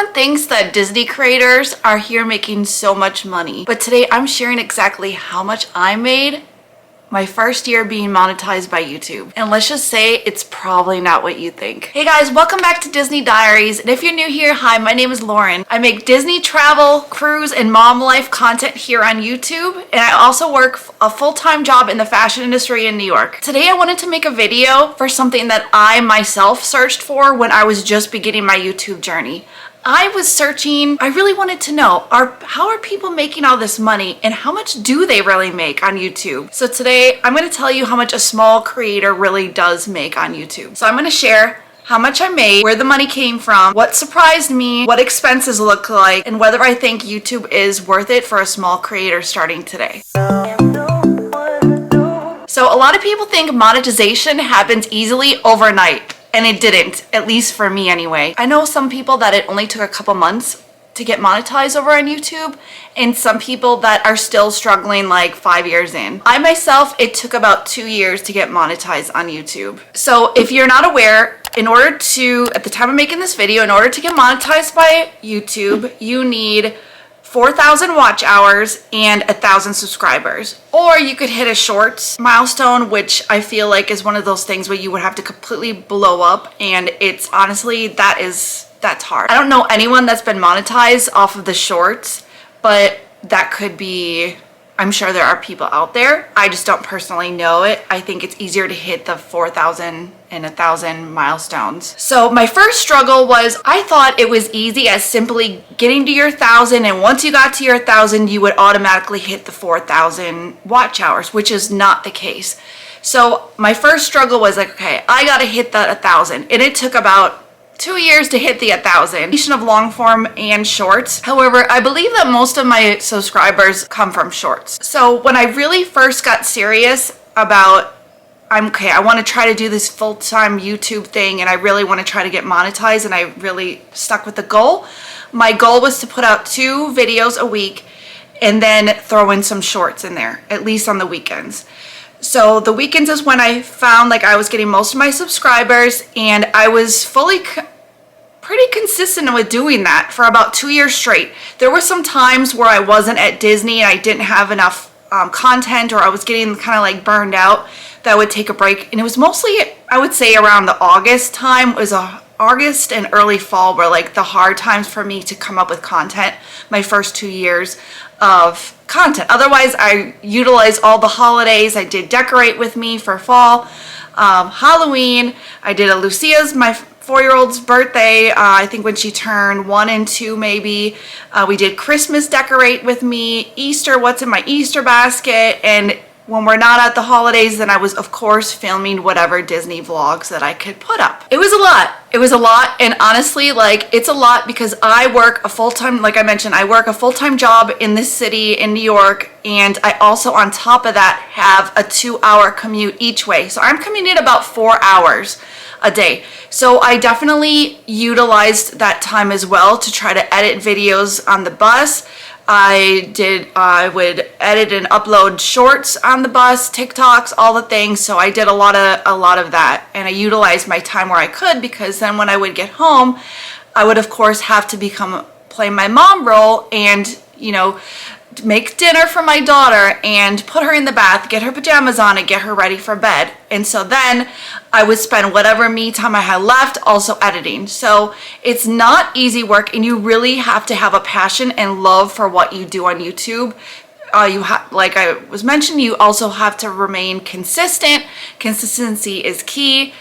Everyone thinks that Disney creators are here making so much money, but today I'm sharing exactly how much I made my first year being monetized by YouTube. And let's just say it's probably not what you think. Hey guys, welcome back to Disney Diaries. And if you're new here, hi, my name is Lauren. I make Disney travel, cruise, and mom life content here on YouTube. And I also work a full-time job in the fashion industry in New York. Today I wanted to make a video for something that I myself searched for when I was just beginning my YouTube journey. I was searching, I really wanted to know, how are people making all this money and how much do they really make on YouTube? So today I'm going to tell you how much a small creator really does make on YouTube. So I'm going to share how much I made, where the money came from, what surprised me, what expenses look like, and whether I think YouTube is worth it for a small creator starting today. So a lot of people think monetization happens easily overnight. And it didn't, at least for me anyway. I know some people that it only took a couple months to get monetized over on YouTube, and some people that are still struggling like 5 years in. I myself, it took about 2 years to get monetized on YouTube. So if you're not aware, in order to, at the time of making this video, in order to get monetized by YouTube, you need 4,000 watch hours and 1,000 subscribers. Or you could hit a shorts milestone, which I feel like is one of those things where you would have to completely blow up, and it's honestly, that's hard. I don't know anyone that's been monetized off of the shorts, but that could be, I'm sure there are people out there. I just don't personally know it. I think it's easier to hit the 4,000 and 1,000 milestones. So my first struggle was, I thought it was easy as simply getting to your 1,000, and once you got to your 1,000, you would automatically hit the 4,000 watch hours, which is not the case. So my first struggle was like, okay, I gotta hit that 1,000, and it took about 2 years to hit the 1,000 of long form and shorts. However, I believe that most of my subscribers come from shorts. So when I really first got serious about, I want to try to do this full-time YouTube thing, and I really want to try to get monetized, and I really stuck with the goal. My goal was to put out 2 videos a week and then throw in some shorts in there, at least on the weekends. So the weekends is when I found like I was getting most of my subscribers, and I was pretty consistent with doing that for about 2 years straight. There were some times where I wasn't at Disney and I didn't have enough content, or I was getting kind of like burned out, that I would take a break. And it was mostly, I would say, around the August time. It was August and early fall were like the hard times for me to come up with content, my first 2 years of content. Otherwise, I utilized all the holidays. I did Decorate With Me for fall, Halloween. I did a Lucia's, my 4-year-old's birthday, I think when she turned 1 and 2 maybe. We did Christmas Decorate With Me, Easter, what's in my Easter basket, and when we're not at the holidays, then I was of course filming whatever Disney vlogs that I could put up. It was a lot. It was a lot, and honestly, like, it's a lot because I work a full-time, like I mentioned, I work a full-time job in this city in New York, and I also on top of that have a 2-hour commute each way. So I'm commuting about 4 hours a day. So I definitely utilized that time as well to try to edit videos on the bus. I would edit and upload shorts on the bus, TikToks, all the things. So I did a lot of that, and I utilized my time where I could, because then when I would get home, I would of course have to play my mom role and, make dinner for my daughter and put her in the bath, get her pajamas on, and get her ready for bed. And so then I would spend whatever me time I had left also editing. So it's not easy work, and you really have to have a passion and love for what you do on YouTube. Like I was mentioning, you also have to remain consistent. Consistency is key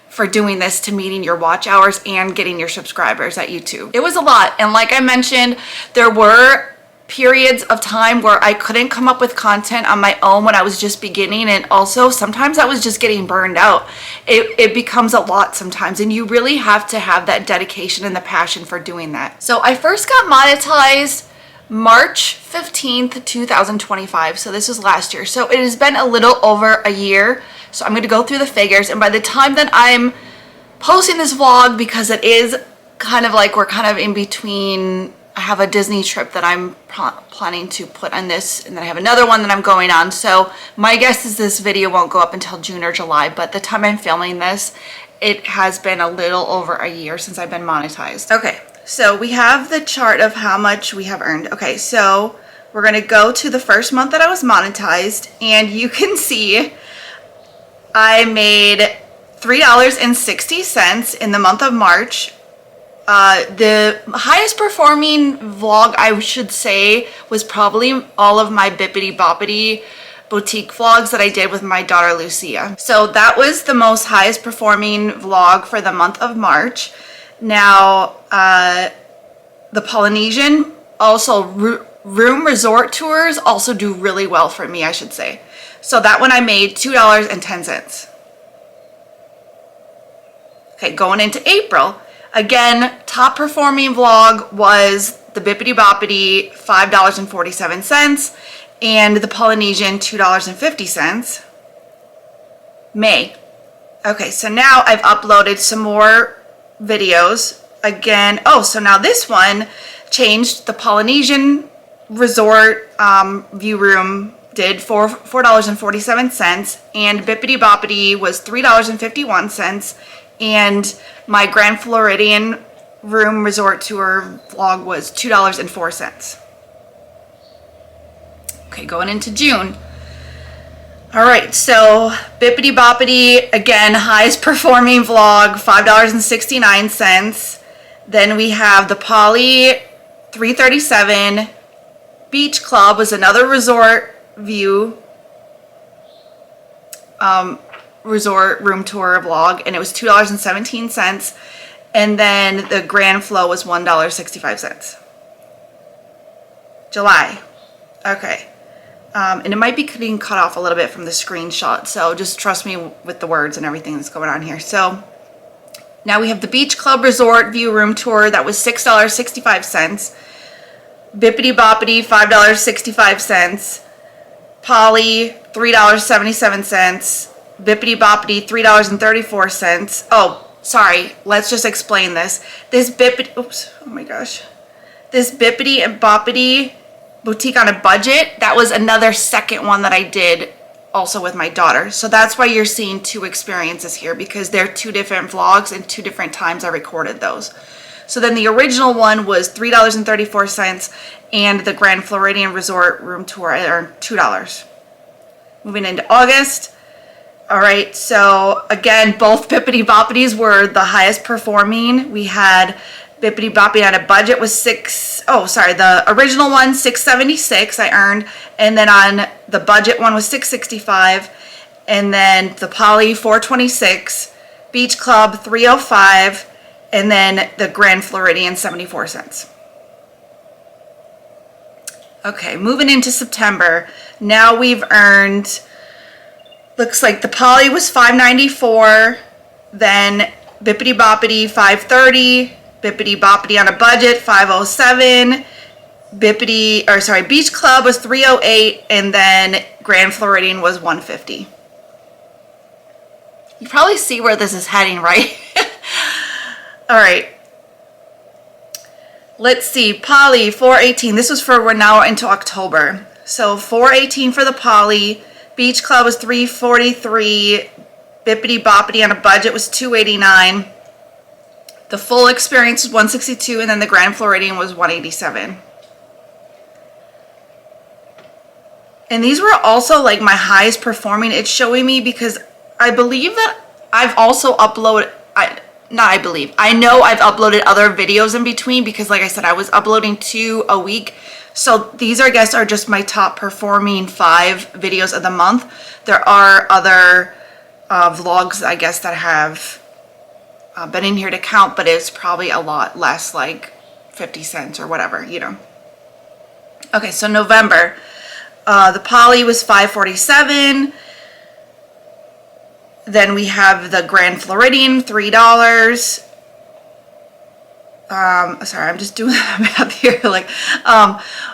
for doing this, to meeting your watch hours and getting your subscribers at YouTube. It was a lot, and like I mentioned, there were periods of time where I couldn't come up with content on my own when I was just beginning, and also sometimes I was just getting burned out. It becomes a lot sometimes, and you really have to have that dedication and the passion for doing that. So I first got monetized March 15th, 2025. So this was last year. So it has been a little over a year. So I'm going to go through the figures, and by the time that I'm posting this vlog, because it is kind of like we're kind of in between, I have a Disney trip that I'm planning to put on this, and then I have another one that I'm going on. So my guess is this video won't go up until June or July, but the time I'm filming this, it has been a little over a year since I've been monetized. Okay, So we have the chart of how much we have earned. Okay, so we're gonna go to the first month that I was monetized, and you can see I made $3.60 in the month of March. The highest performing vlog, I should say, was probably all of my Bippity Boppity boutique vlogs that I did with my daughter Lucia. So that was the most highest performing vlog for the month of March. Now, the Polynesian, also room resort tours also do really well for me, I should say. So that one I made $2.10. Okay, going into April, again, top performing vlog was the Bippity Boppity, $5.47, and the Polynesian, $2.50. May. Okay, so now I've uploaded some more videos. Again, oh, so now this one changed. The Polynesian resort view room did $4.47, and Bippity Boppity was $3.51, and my Grand Floridian room resort tour vlog was $2.04. Okay, going into June. All right, so Bippity Boppity, again, highest performing vlog, $5.69. Then we have the Poly, $3.37. Beach Club was another resort view, resort room tour vlog, and it was $2.17. And then the Grand Flow was $1.65. July. Okay. And it might be getting cut off a little bit from the screenshot, so just trust me with the words and everything that's going on here. So now we have the Beach Club Resort View Room Tour. That was $6.65. Bippity Boppity, $5.65. Poly, $3.77. Bippity Boppity, $3.34. Oh, sorry. Let's just explain this. This Bippity, oops, oh my gosh. This Bippity and Boppity boutique on a budget, that was another second one that I did also with my daughter. So that's why you're seeing two experiences here, because they're two different vlogs and two different times I recorded those. So then the original one was $3.34, and the Grand Floridian Resort Room Tour I earned $2. Moving into August. All right, so again, both Bippity Boppities were the highest performing. We had Bippity Boppity on a budget was the original one, $6.76 I earned, and then on the budget one was $6.65, and then the Poly, $4.26, Beach Club, $3.05, and then the Grand Floridian, 74 cents. Okay, moving into September. Now we've earned, looks like the Poly was $5.94, then Bippity Boppity, $5.30, Bippity Boppity on a budget, $5.07, Beach Club was $3.08, and then Grand Floridian was $1.50. You probably see where this is heading, right? All right. Let's see. Poly, $4.18. This was we're now into October. So $4.18 for the Poly. Beach Club was $3.43. Bippity Boppity on a budget was $2.89. The full experience was $162, and then the Grand Floridian was $187. And these were also like my highest performing. It's showing me because I believe that I've also uploaded, I know I've uploaded other videos in between, because like I said, I was uploading 2 a week. So these, I guess, are just my top performing 5 videos of the month. There are other vlogs, I guess, that have been in here to count, but it's probably a lot less, like 50 cents or whatever, you know. Okay, so November, the Poly was $5.47. Then we have the Grand Floridian, $3. Sorry, I'm just doing the math here. Like,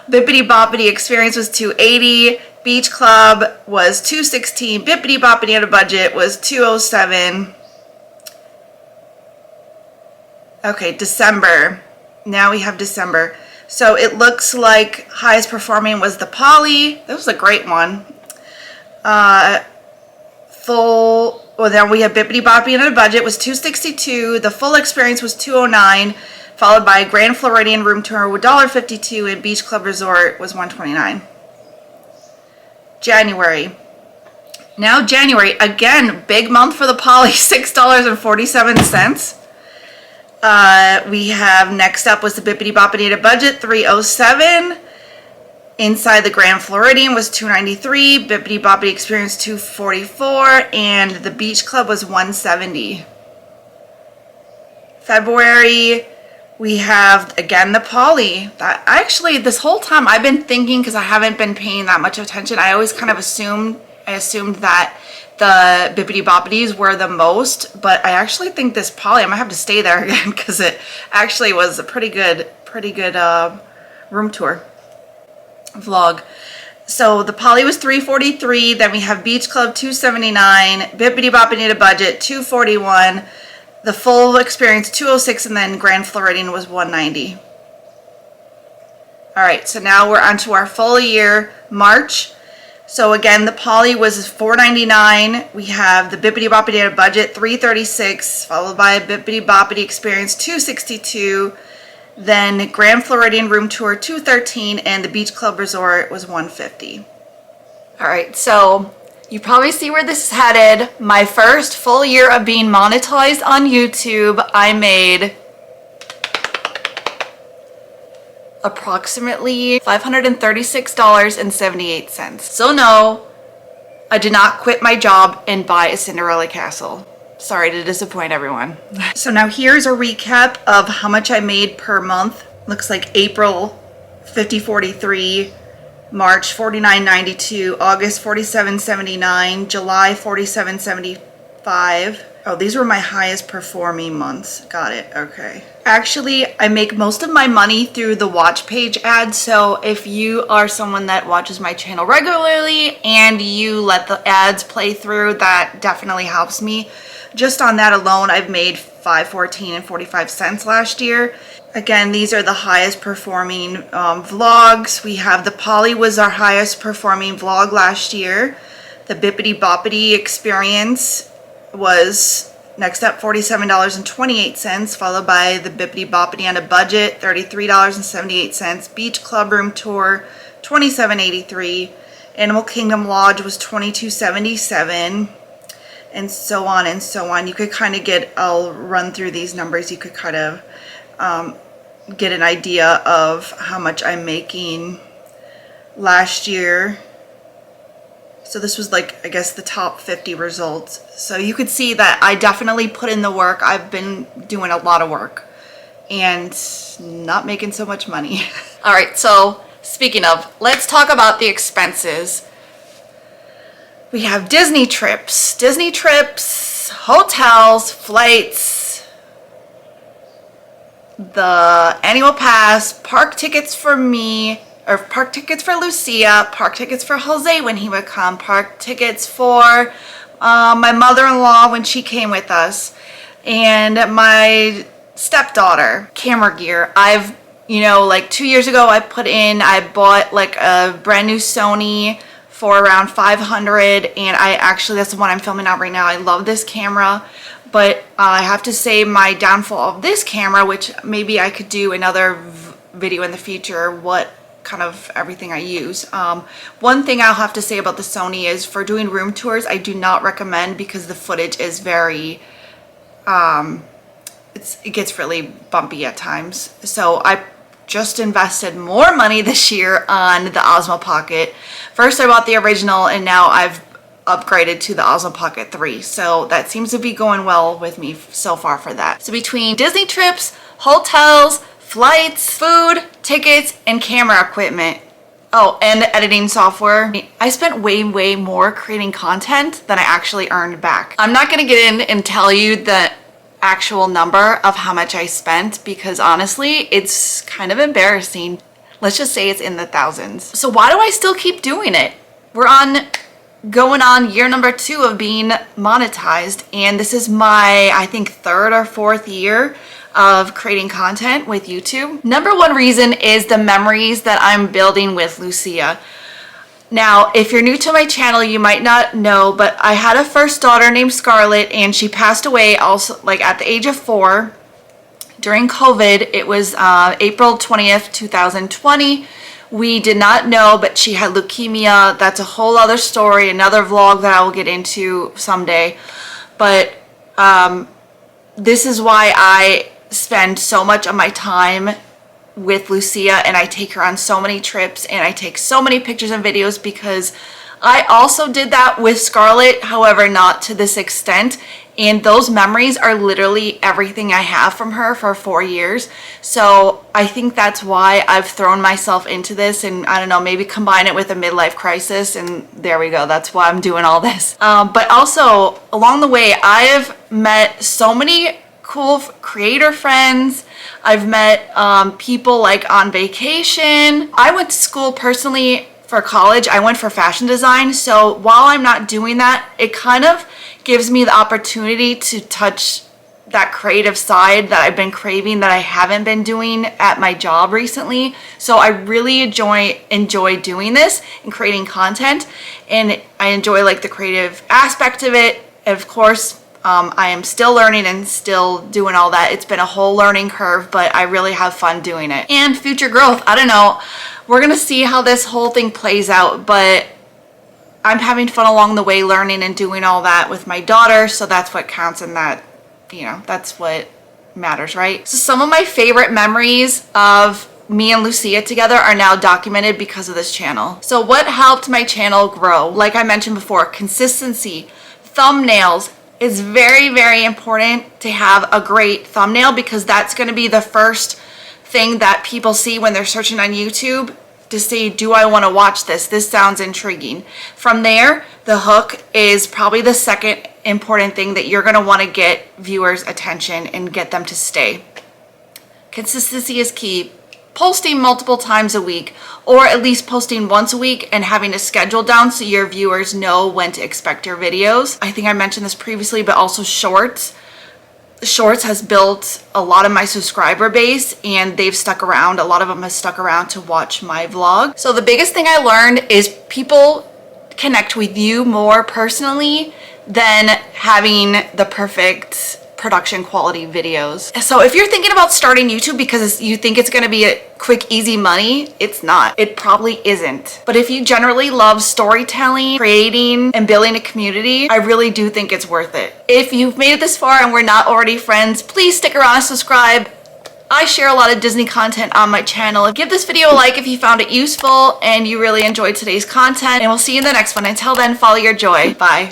Bippity Boppity experience was $2.80. Beach Club was $2.16. Bippity Boppity on a budget was $2.07. Okay, December. Now we have December. So it looks like highest performing was the Poly. That was a great one. Then we have Bippity Boppity on a budget was $2.62. The full experience was $2.09. followed by Grand Floridian room tour with $1.52 and Beach Club Resort was $1.29. January. Now January, again, big month for the poly, $6.47. We have next up was the Bippity Boppity Budget, $3.07. Inside the Grand Floridian was $2.93. Bippity Boppity Experience $2.44, and the Beach Club was $1.70. February, we have again the poly. That actually, this whole time I've been thinking, because I haven't been paying that much attention, I always kind of assumed that the Bippity Boppities were the most, but I actually think this poly, I might have to stay there again because it actually was a pretty good room tour vlog. So the poly was $3.43. Then we have Beach Club $2.79, Bippity Boppity Budget $2.41, the full experience $2.06, and then Grand Floridian was $1.90. All right, so now we're on to our full year, March. So again, the poly was $4.99. We have the Bippity Boppity Budget $3.36, followed by a Bippity Boppity Experience $2.62. Then Grand Floridian room tour $2.13, and the Beach Club Resort was $1.50. All right, so you probably see where this is headed. My first full year of being monetized on YouTube, I made approximately $536.78. So no, I did not quit my job and buy a Cinderella castle. Sorry to disappoint everyone. So now here's a recap of how much I made per month. Looks like April $50.43, March $49.92, August $47.79, July $47.75. Oh, these were my highest performing months. Got it. Okay. Actually, I make most of my money through the watch page ads. So if you are someone that watches my channel regularly and you let the ads play through, that definitely helps me. Just on that alone, I've made $5.14 and 45 cents last year. Again, these are the highest performing vlogs. We have the poly was our highest performing vlog last year. The Bippity Boppity Experience was next up, $47.28, followed by the Bippity Boppity on a Budget, $33.78. Beach Club Room Tour, $27.83. Animal Kingdom Lodge was $22.77. And so on and so on. You could kind of get, I'll run through these numbers, you could kind of get an idea of how much I'm making last year. So this was like, I guess, the top 50 results. So you could see that I definitely put in the work. I've been doing a lot of work and not making so much money. All right, so speaking of, let's talk about the expenses. We have Disney trips, hotels, flights, the annual pass, park tickets for me, or park tickets for Lucia, park tickets for Jose when he would come, park tickets for my mother-in-law when she came with us, and my stepdaughter, camera gear. I've, like 2 years ago, I bought like a brand new Sony for around $500, and that's the one I'm filming out right now. I love this camera, but I have to say my downfall of this camera, which maybe I could do another video in the future, what kind of everything I use. One thing I'll have to say about the Sony is for doing room tours, I do not recommend because the footage is very, it gets really bumpy at times. So I just invested more money this year on the Osmo Pocket. First I bought the original, and now I've upgraded to the Osmo Pocket 3. So that seems to be going well with me so far for that. So between Disney trips, hotels, flights, food, tickets, and camera equipment, oh, and editing software, I spent way more creating content than I actually earned back. I'm not gonna get in and tell you the actual number of how much I spent because honestly, it's kind of embarrassing. Let's just say it's in the thousands. So why do I still keep doing it? We're going on year number 2 of being monetized, and this is my, I think, 3rd or 4th year of creating content with YouTube. Number 1 reason is the memories that I'm building with Lucia. Now, if you're new to my channel, you might not know, but I had a first daughter named Scarlett, and she passed away also like at the age of 4 during COVID. It was April 20th, 2020. We did not know, but she had leukemia. That's a whole other story, another vlog that I will get into someday. But this is why I spend so much of my time with Lucia, and I take her on so many trips, and I take so many pictures and videos, because I also did that with Scarlett, however, not to this extent. And those memories are literally everything I have from her for 4 years. So I think that's why I've thrown myself into this, and I don't know, maybe combine it with a midlife crisis, and there we go. That's why I'm doing all this. But also along the way, I have met so many cool creator friends. I've met people like on vacation. I went to school personally for college. I went for fashion design. So while I'm not doing that, it kind of gives me the opportunity to touch that creative side that I've been craving, that I haven't been doing at my job recently. So I really enjoy doing this and creating content, and I enjoy like the creative aspect of it. Of course, I am still learning and still doing all that. It's been a whole learning curve, but I really have fun doing it. And future growth, I don't know. We're gonna see how this whole thing plays out, but I'm having fun along the way, learning and doing all that with my daughter. So that's what counts, and that, you know, that's what matters, right? So some of my favorite memories of me and Lucia together are now documented because of this channel. So what helped my channel grow? Like I mentioned before, consistency, thumbnails. It's very, very important to have a great thumbnail, because that's going to be the first thing that people see when they're searching on YouTube to say, do I want to watch this? This sounds intriguing. From there, the hook is probably the second important thing that you're going to want to get viewers' attention and get them to stay. Consistency is key. Posting multiple times a week, or at least posting once a week and having a schedule down so your viewers know when to expect your videos. I think I mentioned this previously, but also shorts. Shorts has built a lot of my subscriber base, and they've stuck around. A lot of them have stuck around to watch my vlog. So the biggest thing I learned is people connect with you more personally than having the perfect production quality videos. So if you're thinking about starting YouTube because you think it's going to be a quick, easy money, it's not. It probably isn't. But if you generally love storytelling, creating, and building a community, I really do think it's worth it. If you've made it this far and we're not already friends, please stick around and subscribe. I share a lot of Disney content on my channel. Give this video a like if you found it useful and you really enjoyed today's content, and we'll see you in the next one. Until then, follow your joy. Bye.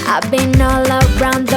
I've been all around